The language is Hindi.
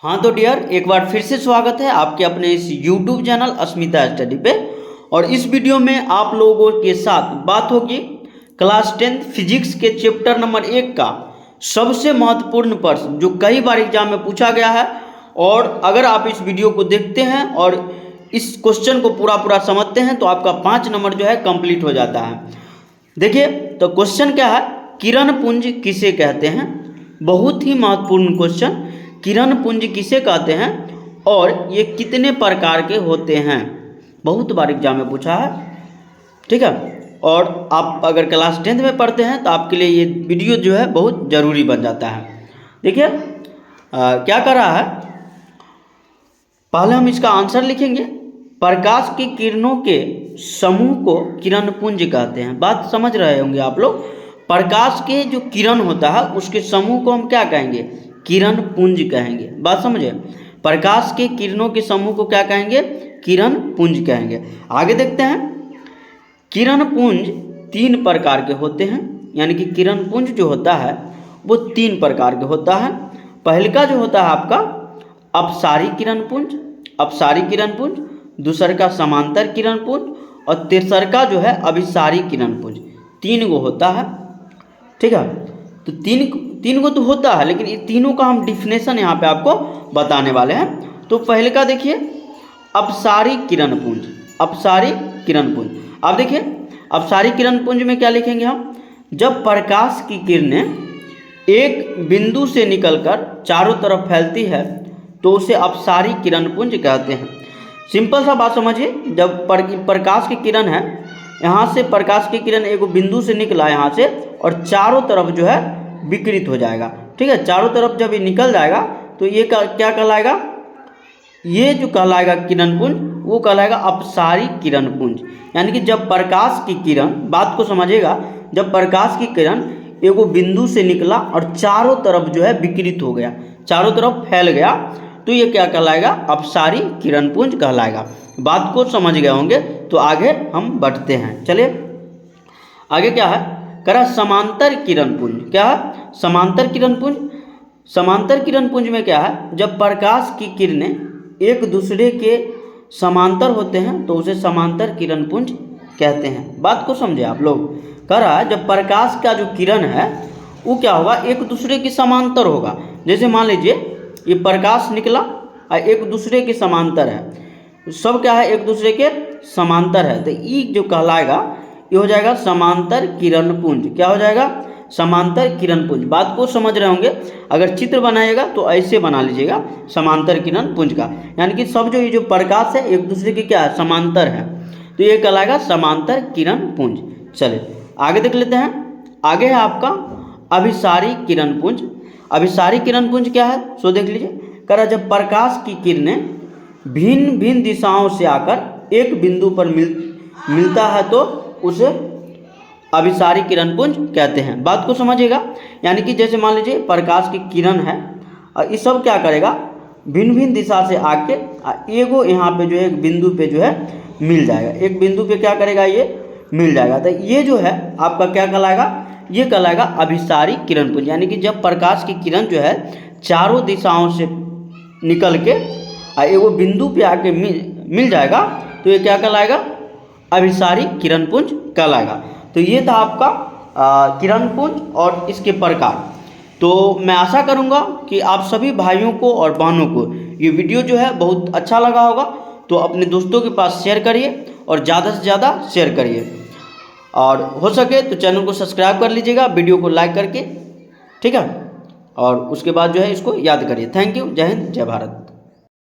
हाँ तो डियर, एक बार फिर से स्वागत है आपके अपने इस YouTube चैनल अस्मिता स्टडी पे। और इस वीडियो में आप लोगों के साथ बात होगी क्लास 10 फिजिक्स के चैप्टर नंबर 1 का सबसे महत्वपूर्ण प्रश्न जो कई बार एग्जाम में पूछा गया है। और अगर आप इस वीडियो को देखते हैं और इस क्वेश्चन को पूरा समझते हैं तो आपका 5 नंबर जो है कंप्लीट हो जाता है। देखिए तो क्वेश्चन क्या है, किरण पुंज किसे कहते हैं। बहुत ही महत्वपूर्ण क्वेश्चन, किरण पुंज किसे कहते हैं और ये कितने प्रकार के होते हैं, बहुत बार एग्जाम में पूछा है। ठीक है, और आप अगर क्लास 10 में पढ़ते हैं तो आपके लिए ये वीडियो जो है बहुत ज़रूरी बन जाता है। देखिए क्या कर रहा है, पहले हम इसका आंसर लिखेंगे। प्रकाश की किरणों के समूह को किरण पुंज कहते हैं। बात समझ रहे होंगे आप लोग। प्रकाश के जो किरण होता है उसके समूह को हम क्या कहेंगे, किरण पुंज कहेंगे। बात समझे, प्रकाश के किरणों के समूह को क्या कहेंगे, किरण पुंज कहेंगे। आगे देखते हैं, किरण पुंज 3 प्रकार के होते हैं। यानी कि किरण पुंज जो होता है वो 3 प्रकार के होता है। पहले का जो होता है आपका अपसारी किरण पुंज, अपसारी किरण पुंज, दूसर का समांतर किरण पुंज और तीसर का जो है अभिसारी किरण पुंज। 3 गो होता है। ठीक है, तो तीन को तो होता है, लेकिन ये तीनों का हम डिफिनेशन यहाँ पे आपको बताने वाले हैं। तो पहले का देखिए अपसारी किरण पुंज, अपसारी किरण पुंज। अब देखिए अपसारी किरण पुंज में क्या लिखेंगे हम, जब प्रकाश की किरणें एक बिंदु से निकलकर चारों तरफ फैलती है तो उसे अपसारी किरण पुंज कहते हैं। सिंपल सा बात समझिए, जब प्रकाश की किरण है, यहाँ से प्रकाश की किरण एक बिंदु से निकला यहाँ से और चारों तरफ जो है विकृत हो जाएगा। ठीक है, चारों तरफ जब ये निकल जाएगा तो ये क्या कहलाएगा, ये जो कहलाएगा किरण पुंज वो कहलाएगा अपसारी किरण पुंज। यानी कि जब प्रकाश की किरण, बात को समझिएगा, जब प्रकाश की किरण एगो बिंदु से निकला और चारों तरफ जो है विकृत हो गया, चारों तरफ फैल गया, तो ये क्या कहलाएगा, अपसारी किरण पुंज कहलाएगा। बात को समझ गए होंगे। तो आगे हम बढ़ते हैं, चलिए आगे क्या है, करा समांतर किरण पुंज। क्या है, समांतर किरण पुंज। समांतर किरण पुंज में क्या है, जब प्रकाश की किरणें एक दूसरे के समांतर होते हैं तो उसे समांतर किरण पुंज कहते हैं। बात को समझे आप लोग। कह रहा है जब प्रकाश का जो किरण है वो क्या होगा, एक दूसरे के समांतर होगा। जैसे मान लीजिए ये प्रकाश निकला और एक दूसरे के समांतर है, सब क्या है, एक दूसरे के समांतर है, तो ये जो कहलाएगा ये हो जाएगा समांतर किरण पुंज। क्या हो जाएगा, समांतर किरण पुंज। बात को समझ रहे होंगे। अगर चित्र बनाइएगा तो ऐसे बना लीजिएगा समांतर किरण पुंज का। यानी कि सब जो ये जो प्रकाश है एक दूसरे के क्या है, समांतर है, तो ये कहलाएगा समांतर किरण पुंज। चलिए आगे देख लेते हैं। आगे है आपका अभिसारी किरण पुंज। अभिसारी किरण पुंज क्या है, सो देख लीजिए। कह रहा जब प्रकाश की किरणें भिन्न भिन्न दिशाओं से आकर एक बिंदु पर मिलता है तो उसे अभिसारी किरण पुंज कहते हैं। बात को समझिएगा। यानी कि जैसे मान लीजिए प्रकाश की किरण है और ये सब क्या करेगा, भिन्न भिन्न दिशा से आके एगो यहाँ पे जो है एक बिंदु पे जो है मिल जाएगा, एक बिंदु पे क्या करेगा, ये मिल जाएगा। तो ये जो है आपका क्या कहलाएगा, ये कहलाएगा अभिसारी किरण पुंज। यानी कि जब प्रकाश की किरण जो है चारों दिशाओं से निकल के एगो बिंदु पे आके मिल जाएगा तो ये क्या कहलाएगा, अभिसारी किरण पुंज कहलाएगा। तो ये था आपका किरण पुंज और इसके प्रकार। तो मैं आशा करूँगा कि आप सभी भाइयों को और बहनों को ये वीडियो जो है बहुत अच्छा लगा होगा। तो अपने दोस्तों के पास शेयर करिए और ज़्यादा से ज़्यादा शेयर करिए, और हो सके तो चैनल को सब्सक्राइब कर लीजिएगा वीडियो को लाइक करके। ठीक है, और उसके बाद जो है इसको याद करिए। थैंक यू, जय हिंद, जय भारत।